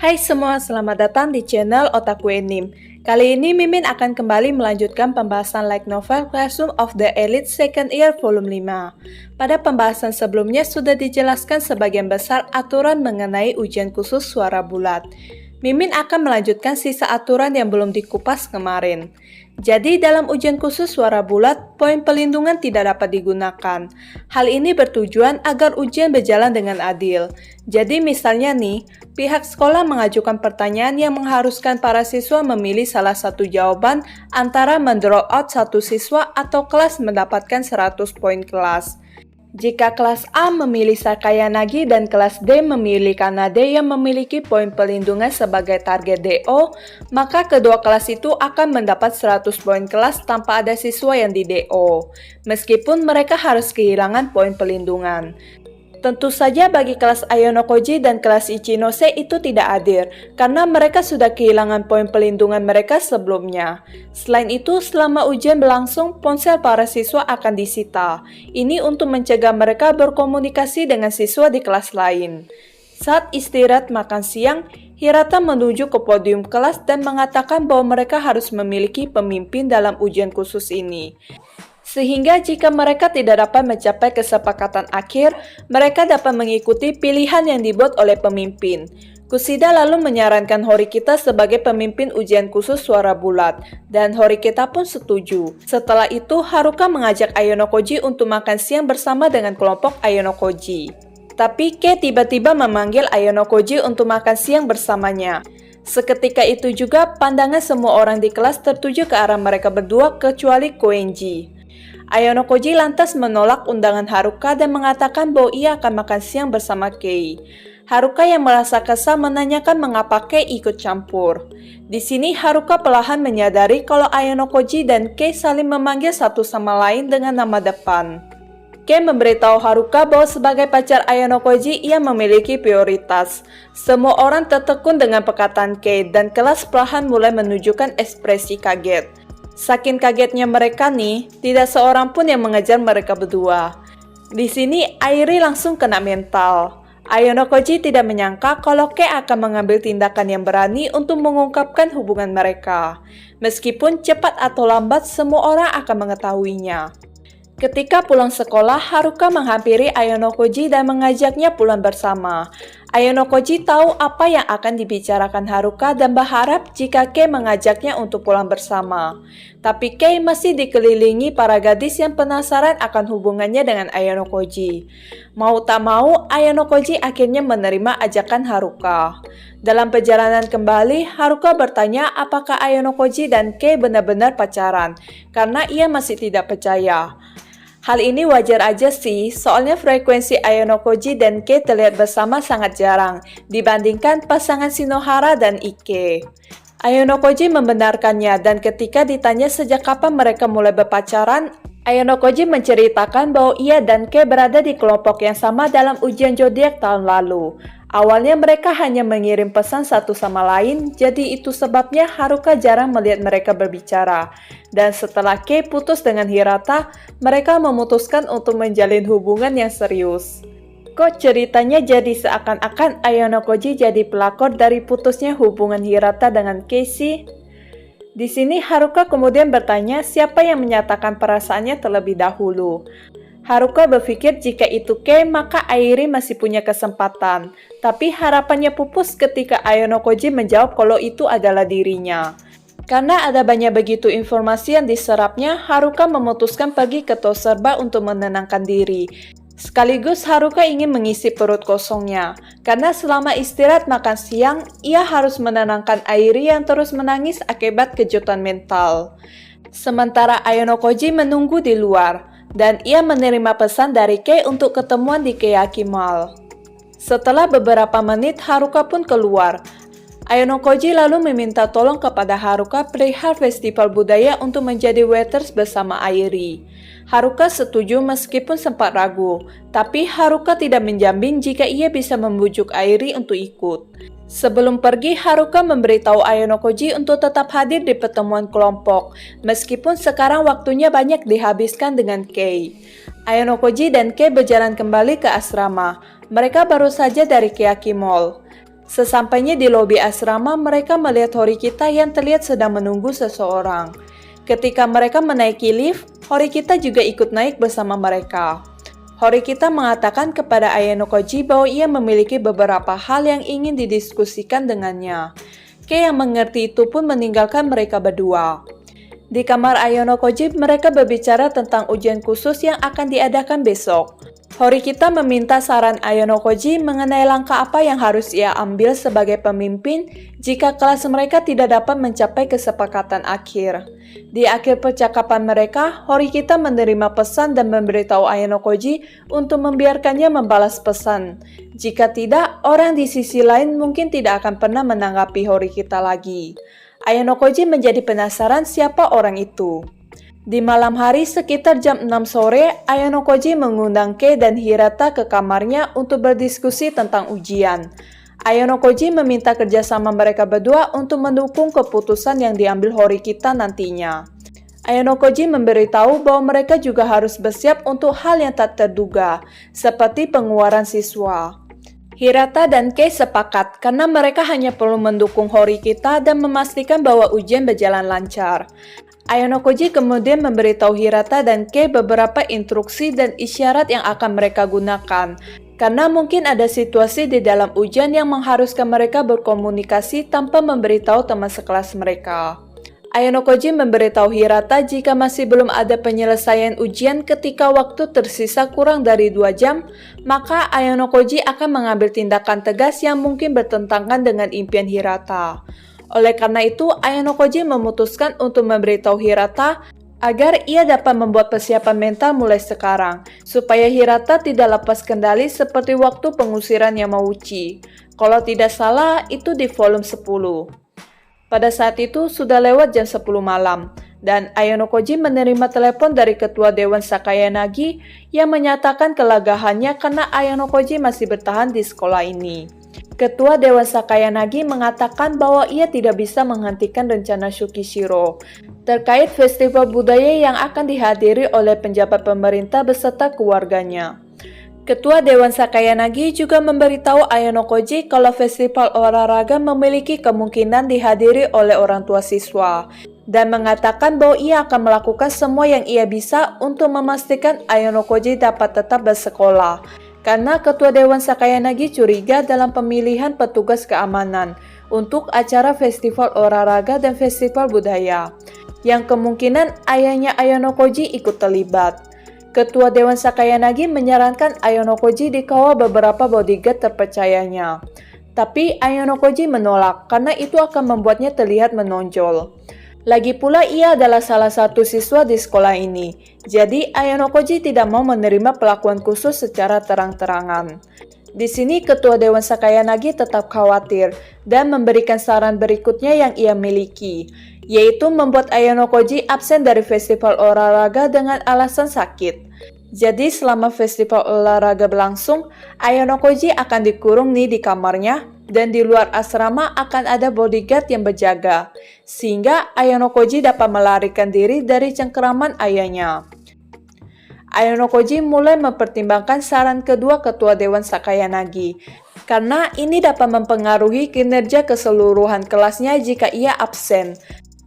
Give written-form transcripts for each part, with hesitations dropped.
Hai semua, selamat datang di channel Otaku Anime. Kali ini Mimin akan kembali melanjutkan pembahasan light novel Classroom of the Elite Second Year Volume 5. Pada pembahasan sebelumnya sudah dijelaskan sebagian besar aturan mengenai ujian khusus suara bulat. Mimin akan melanjutkan sisa aturan yang belum dikupas kemarin. Jadi dalam ujian khusus suara bulat, poin pelindungan tidak dapat digunakan. Hal ini bertujuan agar ujian berjalan dengan adil. Jadi misalnya nih, pihak sekolah mengajukan pertanyaan yang mengharuskan para siswa memilih salah satu jawaban antara mendrop out satu siswa atau kelas mendapatkan 100 poin kelas. Jika kelas A memilih Sakayanagi dan kelas D memilih Kanade yang memiliki poin pelindungan sebagai target DO, maka kedua kelas itu akan mendapat 100 poin kelas tanpa ada siswa yang di DO, meskipun mereka harus kehilangan poin pelindungan. Tentu saja bagi kelas Ayonokoji dan kelas Ichinose itu tidak adil, karena mereka sudah kehilangan poin pelindungan mereka sebelumnya. Selain itu, selama ujian berlangsung, ponsel para siswa akan disita. Ini untuk mencegah mereka berkomunikasi dengan siswa di kelas lain. Saat istirahat makan siang, Hirata menuju ke podium kelas dan mengatakan bahwa mereka harus memiliki pemimpin dalam ujian khusus ini. Sehingga jika mereka tidak dapat mencapai kesepakatan akhir, mereka dapat mengikuti pilihan yang dibuat oleh pemimpin. Kusida lalu menyarankan Horikita sebagai pemimpin ujian khusus suara bulat, dan Horikita pun setuju. Setelah itu, Haruka mengajak Ayonokoji untuk makan siang bersama dengan kelompok Ayonokoji. Tapi Kei tiba-tiba memanggil Ayonokoji untuk makan siang bersamanya. Seketika itu juga, pandangan semua orang di kelas tertuju ke arah mereka berdua kecuali Koenji. Ayonokoji lantas menolak undangan Haruka dan mengatakan bahwa ia akan makan siang bersama Kei. Haruka yang merasa kesal menanyakan mengapa Kei ikut campur. Di sini Haruka perlahan menyadari kalau Ayonokoji dan Kei saling memanggil satu sama lain dengan nama depan. Kei memberitahu Haruka bahwa sebagai pacar Ayonokoji ia memiliki prioritas. Semua orang tertekun dengan perkataan Kei dan kelas perlahan mulai menunjukkan ekspresi kaget. Saking kagetnya mereka nih, tidak seorang pun yang mengejar mereka berdua. Di sini, Airi langsung kena mental. Ayonokoji tidak menyangka kalau Kei akan mengambil tindakan yang berani untuk mengungkapkan hubungan mereka. Meskipun cepat atau lambat, semua orang akan mengetahuinya. Ketika pulang sekolah, Haruka menghampiri Ayonokoji dan mengajaknya pulang bersama. Ayonokoji tahu apa yang akan dibicarakan Haruka dan berharap jika Kei mengajaknya untuk pulang bersama. Tapi Kei masih dikelilingi para gadis yang penasaran akan hubungannya dengan Ayonokoji. Mau tak mau, Ayonokoji akhirnya menerima ajakan Haruka. Dalam perjalanan kembali, Haruka bertanya apakah Ayonokoji dan Kei benar-benar pacaran, karena ia masih tidak percaya. Hal ini wajar aja sih, soalnya frekuensi Ayonokoji dan Kei terlihat bersama sangat jarang dibandingkan pasangan Shinohara dan Ike. Ayonokoji membenarkannya dan ketika ditanya sejak kapan mereka mulai berpacaran, Ayonokoji menceritakan bahwa ia dan Kei berada di kelompok yang sama dalam ujian zodiak tahun lalu. Awalnya mereka hanya mengirim pesan satu sama lain, jadi itu sebabnya Haruka jarang melihat mereka berbicara. Dan setelah Kei putus dengan Hirata, mereka memutuskan untuk menjalin hubungan yang serius. Kok ceritanya jadi seakan-akan Ayonokoji jadi pelakor dari putusnya hubungan Hirata dengan Kei sih? Di sini Haruka kemudian bertanya siapa yang menyatakan perasaannya terlebih dahulu. Haruka berpikir jika itu Kei maka Airi masih punya kesempatan, tapi harapannya pupus ketika Ayonokoji menjawab kalau itu adalah dirinya. Karena ada banyak begitu informasi yang diserapnya, Haruka memutuskan pergi ke Toserba untuk menenangkan diri. Sekaligus Haruka ingin mengisi perut kosongnya, karena selama istirahat makan siang, ia harus menenangkan Airi yang terus menangis akibat kejutan mental. Sementara Ayonokoji menunggu di luar, dan ia menerima pesan dari Kei untuk ketemuan di Keyaki Mall. Setelah beberapa menit, Haruka pun keluar. Ayonokoji lalu meminta tolong kepada Haruka perihal festival budaya untuk menjadi waiters bersama Airi. Haruka setuju meskipun sempat ragu, tapi Haruka tidak menjamin jika ia bisa membujuk Airi untuk ikut. Sebelum pergi, Haruka memberitahu Ayonokoji untuk tetap hadir di pertemuan kelompok, meskipun sekarang waktunya banyak dihabiskan dengan Kei. Ayonokoji dan Kei berjalan kembali ke asrama. Mereka baru saja dari Keyaki Mall. Sesampainya di lobi asrama, mereka melihat Horikita yang terlihat sedang menunggu seseorang. Ketika mereka menaiki lift, Horikita juga ikut naik bersama mereka. Horikita mengatakan kepada Ayano Koji bahwa ia memiliki beberapa hal yang ingin didiskusikan dengannya. Kei yang mengerti itu pun meninggalkan mereka berdua. Di kamar Ayano Koji, mereka berbicara tentang ujian khusus yang akan diadakan besok. Horikita meminta saran Ayano Koji mengenai langkah apa yang harus ia ambil sebagai pemimpin jika kelas mereka tidak dapat mencapai kesepakatan akhir. Di akhir percakapan mereka, Horikita menerima pesan dan memberitahu Ayano Koji untuk membiarkannya membalas pesan. Jika tidak, orang di sisi lain mungkin tidak akan pernah menanggapi Horikita lagi. Ayano Koji menjadi penasaran siapa orang itu. Di malam hari sekitar jam 6 sore, Ayano Koji mengundang Kei dan Hirata ke kamarnya untuk berdiskusi tentang ujian. Ayano Koji meminta kerjasama mereka berdua untuk mendukung keputusan yang diambil Horikita nantinya. Ayano Koji memberitahu bahwa mereka juga harus bersiap untuk hal yang tak terduga, seperti pengeluaran siswa. Hirata dan Kei sepakat karena mereka hanya perlu mendukung Horikita dan memastikan bahwa ujian berjalan lancar. Ayano Koji kemudian memberitahu Hirata dan Kei beberapa instruksi dan isyarat yang akan mereka gunakan, karena mungkin ada situasi di dalam ujian yang mengharuskan mereka berkomunikasi tanpa memberitahu teman sekelas mereka. Ayano Koji memberitahu Hirata jika masih belum ada penyelesaian ujian ketika waktu tersisa kurang dari 2 jam, maka Ayano Koji akan mengambil tindakan tegas yang mungkin bertentangan dengan impian Hirata. Oleh karena itu, Ayano Koji memutuskan untuk memberitahu Hirata agar ia dapat membuat persiapan mental mulai sekarang, supaya Hirata tidak lepas kendali seperti waktu pengusiran Yamauchi. Kalau tidak salah, itu di volume 10. Pada saat itu, sudah lewat jam 10 malam, dan Ayano Koji menerima telepon dari Ketua Dewan Sakayanagi yang menyatakan kelagahannya karena Ayano Koji masih bertahan di sekolah ini. Ketua Dewan Sakayanagi mengatakan bahwa ia tidak bisa menghentikan rencana Shukishiro terkait festival budaya yang akan dihadiri oleh penjabat pemerintah beserta keluarganya. Ketua Dewan Sakayanagi juga memberitahu Ayano Koji kalau festival olahraga memiliki kemungkinan dihadiri oleh orang tua siswa dan mengatakan bahwa ia akan melakukan semua yang ia bisa untuk memastikan Ayano Koji dapat tetap bersekolah. Karena Ketua Dewan Sakayanagi curiga dalam pemilihan petugas keamanan untuk acara festival olahraga dan festival budaya, yang kemungkinan ayahnya Ayano Koji ikut terlibat. Ketua Dewan Sakayanagi menyarankan Ayano Koji dikawal beberapa bodyguard terpercayanya. Tapi Ayano Koji menolak karena itu akan membuatnya terlihat menonjol. Lagi pula ia adalah salah satu siswa di sekolah ini, jadi Ayano Koji tidak mau menerima perlakuan khusus secara terang-terangan. Di sini Ketua Dewan Sakayanagi tetap khawatir dan memberikan saran berikutnya yang ia miliki, yaitu membuat Ayano Koji absen dari festival olahraga dengan alasan sakit. Jadi selama festival olahraga berlangsung, Ayano Koji akan dikurung di kamarnya, dan di luar asrama akan ada bodyguard yang berjaga, sehingga Ayano Koji dapat melarikan diri dari cengkeraman ayahnya. Ayano Koji mulai mempertimbangkan saran kedua Ketua Dewan Sakayanagi, karena ini dapat mempengaruhi kinerja keseluruhan kelasnya jika ia absen,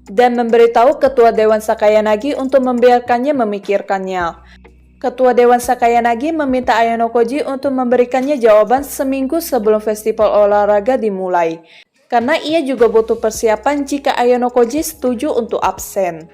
dan memberitahu Ketua Dewan Sakayanagi untuk membiarkannya memikirkannya. Ketua Dewan Sakayanagi meminta Ayano Koji untuk memberikannya jawaban seminggu sebelum festival olahraga dimulai, karena ia juga butuh persiapan jika Ayano Koji setuju untuk absen.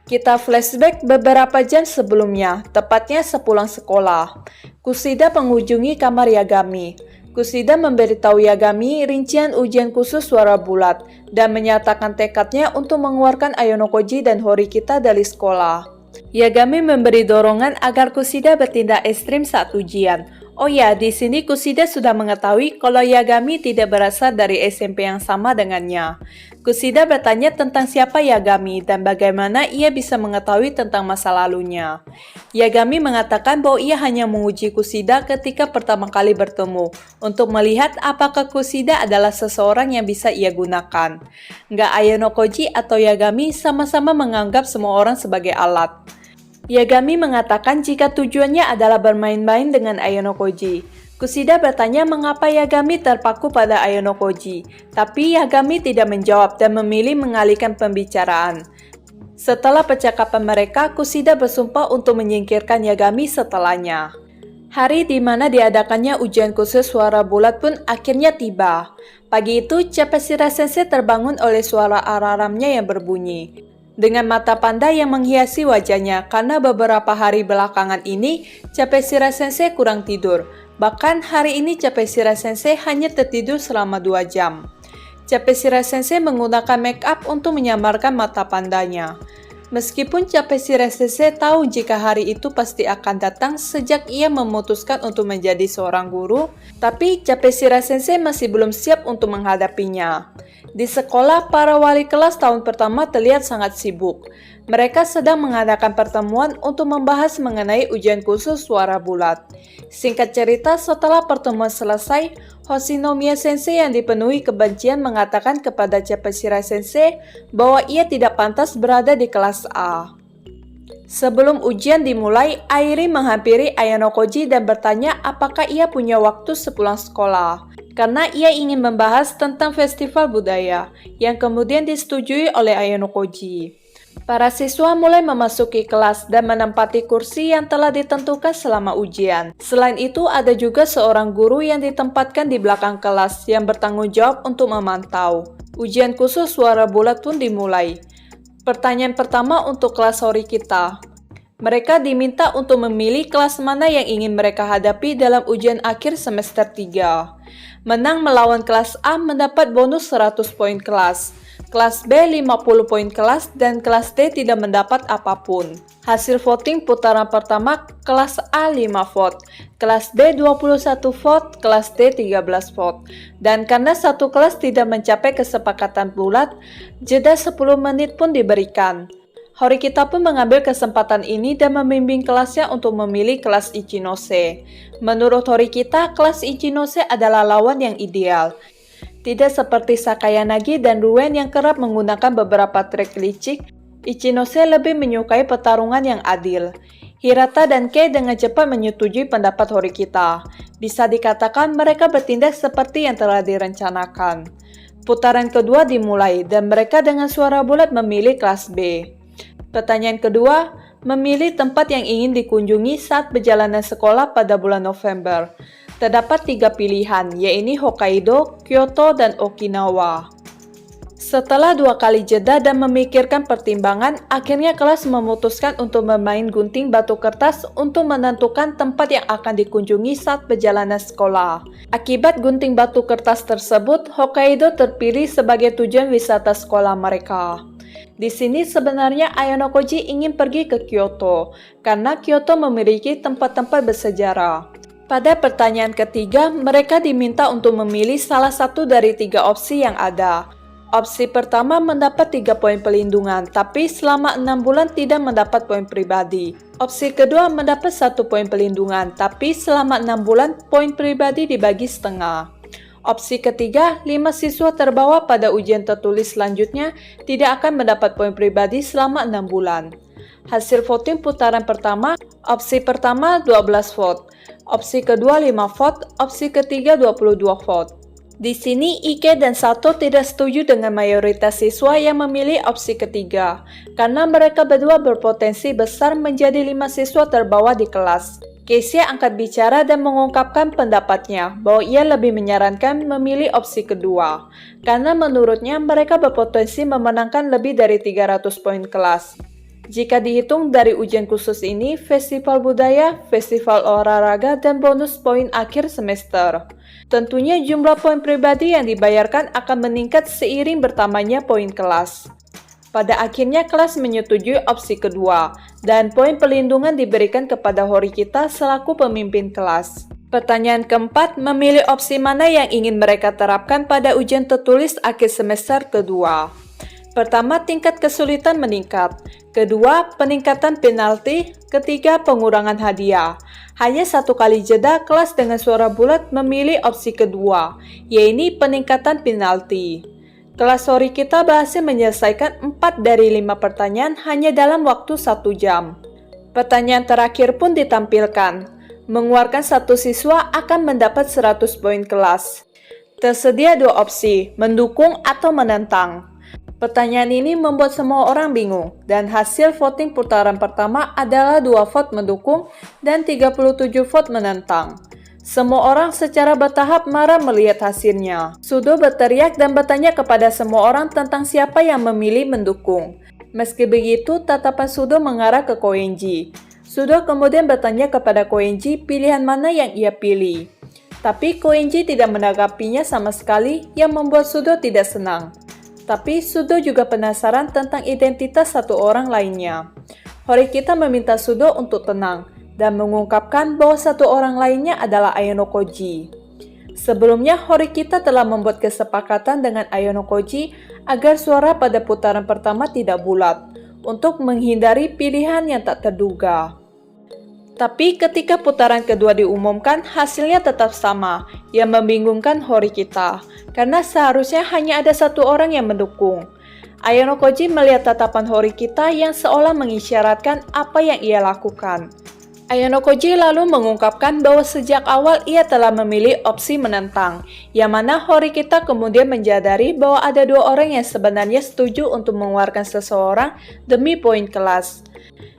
Kita flashback beberapa jam sebelumnya, tepatnya sepulang sekolah. Kushida mengunjungi kamar Yagami. Kushida memberitahu Yagami rincian ujian khusus suara bulat, dan menyatakan tekadnya untuk mengeluarkan Ayano Koji dan Horikita dari sekolah. Yagami memberi dorongan agar Kushida bertindak ekstrim saat ujian. Oh ya, di sini Kushida sudah mengetahui kalau Yagami tidak berasal dari SMP yang sama dengannya. Kushida bertanya tentang siapa Yagami dan bagaimana ia bisa mengetahui tentang masa lalunya. Yagami mengatakan bahwa ia hanya menguji Kushida ketika pertama kali bertemu, untuk melihat apakah Kushida adalah seseorang yang bisa ia gunakan. Nggak Ayano Koji atau Yagami sama-sama menganggap semua orang sebagai alat. Yagami mengatakan jika tujuannya adalah bermain-main dengan Ayano Koji. Kusida bertanya mengapa Yagami terpaku pada Ayano Koji, tapi Yagami tidak menjawab dan memilih mengalihkan pembicaraan. Setelah percakapan mereka, Kusida bersumpah untuk menyingkirkan Yagami setelahnya. Hari di mana diadakannya ujian khusus suara bulat pun akhirnya tiba. Pagi itu, Capesira Sensei terbangun oleh suara alarmnya yang berbunyi. Dengan mata panda yang menghiasi wajahnya karena beberapa hari belakangan ini, Capesira Sensei kurang tidur. Bahkan hari ini Capesira Sensei hanya tertidur selama 2 jam. Capesira Sensei menggunakan make up untuk menyamarkan mata pandanya. Meskipun Capesira Sensei tahu jika hari itu pasti akan datang sejak ia memutuskan untuk menjadi seorang guru, tapi Capesira Sensei masih belum siap untuk menghadapinya. Di sekolah, para wali kelas tahun pertama terlihat sangat sibuk. Mereka sedang mengadakan pertemuan untuk membahas mengenai ujian khusus suara bulat. Singkat cerita, setelah pertemuan selesai, Hoshinomiya Sensei yang dipenuhi kebencian mengatakan kepada Capesira Sensei bahwa ia tidak pantas berada di kelas A. Sebelum ujian dimulai, Airi menghampiri Ayano Koji dan bertanya apakah ia punya waktu sepulang sekolah. Karena ia ingin membahas tentang festival budaya, yang kemudian disetujui oleh Ayano Koji. Para siswa mulai memasuki kelas dan menempati kursi yang telah ditentukan selama ujian. Selain itu, ada juga seorang guru yang ditempatkan di belakang kelas yang bertanggung jawab untuk memantau. Ujian khusus suara bulat pun dimulai. Pertanyaan pertama untuk kelas Horikita. Mereka diminta untuk memilih kelas mana yang ingin mereka hadapi dalam ujian akhir semester 3. Menang melawan kelas A mendapat bonus 100 poin kelas. Kelas B 50 poin kelas dan kelas D tidak mendapat apapun. Hasil voting putaran pertama, kelas A 5 vote, kelas B 21 vote, kelas D 13 vote. Dan karena satu kelas tidak mencapai kesepakatan bulat, jeda 10 menit pun diberikan. Horikita pun mengambil kesempatan ini dan membimbing kelasnya untuk memilih kelas Ichinose. Menurut Horikita, kelas Ichinose adalah lawan yang ideal. Tidak seperti Sakayanagi dan Ruen yang kerap menggunakan beberapa trik licik, Ichinose lebih menyukai pertarungan yang adil. Hirata dan Kei dengan cepat menyetujui pendapat Horikita. Bisa dikatakan mereka bertindak seperti yang telah direncanakan. Putaran kedua dimulai dan mereka dengan suara bulat memilih kelas B. Pertanyaan kedua, memilih tempat yang ingin dikunjungi saat perjalanan sekolah pada bulan November. Terdapat 3 pilihan, yaitu Hokkaido, Kyoto, dan Okinawa. Setelah 2 kali jeda dan memikirkan pertimbangan, akhirnya kelas memutuskan untuk bermain gunting batu kertas untuk menentukan tempat yang akan dikunjungi saat perjalanan sekolah. Akibat gunting batu kertas tersebut, Hokkaido terpilih sebagai tujuan wisata sekolah mereka. Di sini sebenarnya Ayano Koji ingin pergi ke Kyoto, karena Kyoto memiliki tempat-tempat bersejarah. Pada pertanyaan ketiga, mereka diminta untuk memilih salah satu dari 3 opsi yang ada. Opsi pertama mendapat 3 poin pelindungan, tapi selama 6 bulan tidak mendapat poin pribadi. Opsi kedua mendapat 1 poin pelindungan, tapi selama 6 bulan poin pribadi dibagi setengah. Opsi ketiga, 5 siswa terbawa pada ujian tertulis selanjutnya tidak akan mendapat poin pribadi selama 6 bulan. Hasil voting putaran pertama, opsi pertama 12 vote, opsi kedua 5 vote, opsi ketiga 22 vote. Di sini Ike dan Sato tidak setuju dengan mayoritas siswa yang memilih opsi ketiga, karena mereka berdua berpotensi besar menjadi 5 siswa terbawa di kelas. Keisha angkat bicara dan mengungkapkan pendapatnya bahwa ia lebih menyarankan memilih opsi kedua, karena menurutnya mereka berpotensi memenangkan lebih dari 300 poin kelas. Jika dihitung dari ujian khusus ini, festival budaya, festival olahraga, dan bonus poin akhir semester. Tentunya jumlah poin pribadi yang dibayarkan akan meningkat seiring bertambahnya poin kelas. Pada akhirnya kelas menyetujui opsi kedua, dan poin pelindungan diberikan kepada Horikita selaku pemimpin kelas. Pertanyaan keempat, memilih opsi mana yang ingin mereka terapkan pada ujian tertulis akhir semester kedua. Pertama, tingkat kesulitan meningkat. Kedua, peningkatan penalti. Ketiga, pengurangan hadiah. Hanya 1 kali jeda, kelas dengan suara bulat memilih opsi kedua, yaitu peningkatan penalti. Kelas Horikita berhasil menyelesaikan 4 dari 5 pertanyaan hanya dalam waktu 1 jam. Pertanyaan terakhir pun ditampilkan. Mengeluarkan satu siswa akan mendapat 100 poin kelas. Tersedia dua opsi, mendukung atau menentang. Pertanyaan ini membuat semua orang bingung, dan hasil voting putaran pertama adalah 2 vote mendukung dan 37 vote menentang. Semua orang secara bertahap marah melihat hasilnya. Sudo berteriak dan bertanya kepada semua orang tentang siapa yang memilih mendukung. Meski begitu, tatapan Sudo mengarah ke Koenji. Sudo kemudian bertanya kepada Koenji pilihan mana yang ia pilih. Tapi Koenji tidak menanggapinya sama sekali, yang membuat Sudo tidak senang. Tapi Sudo juga penasaran tentang identitas satu orang lainnya. Horikita meminta Sudo untuk tenang dan mengungkapkan bahwa satu orang lainnya adalah Ayano Koji. Sebelumnya, Horikita telah membuat kesepakatan dengan Ayano Koji agar suara pada putaran pertama tidak bulat, untuk menghindari pilihan yang tak terduga. Tapi ketika putaran kedua diumumkan, hasilnya tetap sama, yang membingungkan Horikita, karena seharusnya hanya ada satu orang yang mendukung. Ayano Koji melihat tatapan Horikita yang seolah mengisyaratkan apa yang ia lakukan. Ayano Koji lalu mengungkapkan bahwa sejak awal ia telah memilih opsi menentang, yang mana Horikita kemudian menyadari bahwa ada dua orang yang sebenarnya setuju untuk mengeluarkan seseorang demi poin kelas.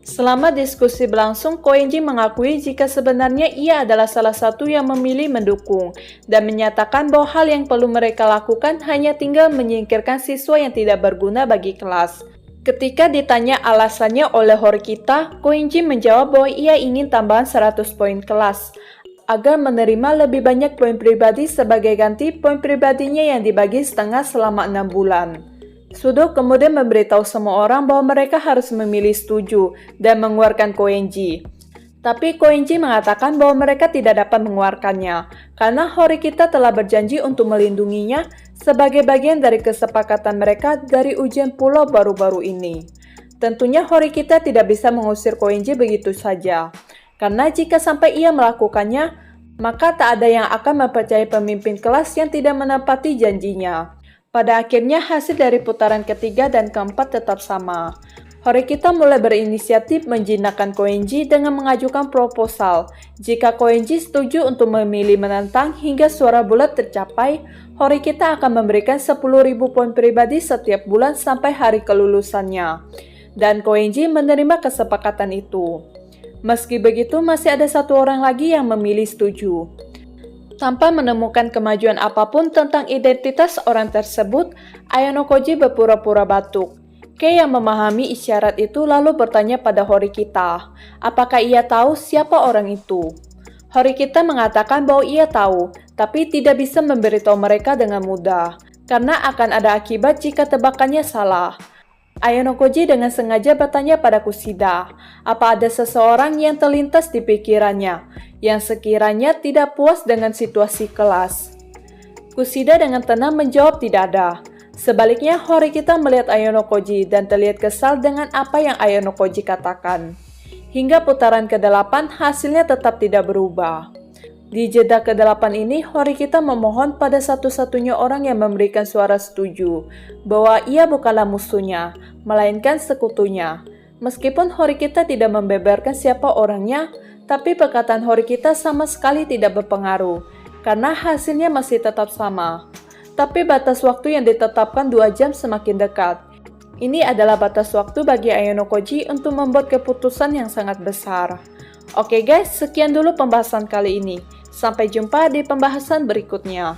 Selama diskusi berlangsung, Koenji mengakui jika sebenarnya ia adalah salah satu yang memilih mendukung, dan menyatakan bahwa hal yang perlu mereka lakukan hanya tinggal menyingkirkan siswa yang tidak berguna bagi kelas. Ketika ditanya alasannya oleh Horikita, Koenji menjawab bahwa ia ingin tambahan 100 poin kelas, agar menerima lebih banyak poin pribadi sebagai ganti poin pribadinya yang dibagi setengah selama 6 bulan. Sudo kemudian memberitahu semua orang bahwa mereka harus memilih setuju dan mengeluarkan Koenji. Tapi Koenji mengatakan bahwa mereka tidak dapat mengeluarkannya, karena Horikita telah berjanji untuk melindunginya sebagai bagian dari kesepakatan mereka dari ujian pulau baru-baru ini. Tentunya Horikita tidak bisa mengusir Koenji begitu saja, karena jika sampai ia melakukannya, maka tak ada yang akan mempercayai pemimpin kelas yang tidak menepati janjinya. Pada akhirnya hasil dari putaran ketiga dan keempat tetap sama. Horikita mulai berinisiatif menjinakkan Koenji dengan mengajukan proposal. Jika Koenji setuju untuk memilih menentang hingga suara bulat tercapai, Horikita akan memberikan 10.000 poin pribadi setiap bulan sampai hari kelulusannya. Dan Koenji menerima kesepakatan itu. Meski begitu, masih ada satu orang lagi yang memilih setuju. Tanpa menemukan kemajuan apapun tentang identitas orang tersebut, Ayano Koji berpura-pura batuk. Kei yang memahami isyarat itu lalu bertanya pada Horikita, apakah ia tahu siapa orang itu? Horikita mengatakan bahwa ia tahu, tapi tidak bisa memberitahu mereka dengan mudah, karena akan ada akibat jika tebakannya salah. Ayano Koji dengan sengaja bertanya pada Kushida, apa ada seseorang yang terlintas di pikirannya, yang sekiranya tidak puas dengan situasi kelas. Kushida dengan tenang menjawab tidak ada. Sebaliknya, Horikita melihat Ayano Koji dan terlihat kesal dengan apa yang Ayano Koji katakan. Hingga putaran ke-8, hasilnya tetap tidak berubah. Di jeda ke-8 ini, Horikita memohon pada satu-satunya orang yang memberikan suara setuju bahwa ia bukanlah musuhnya, melainkan sekutunya. Meskipun Horikita tidak membeberkan siapa orangnya, tapi perkataan Horikita sama sekali tidak berpengaruh, karena hasilnya masih tetap sama. Tapi batas waktu yang ditetapkan 2 jam semakin dekat. Ini adalah batas waktu bagi Ayano Koji untuk membuat keputusan yang sangat besar. Oke guys, sekian dulu pembahasan kali ini. Sampai jumpa di pembahasan berikutnya.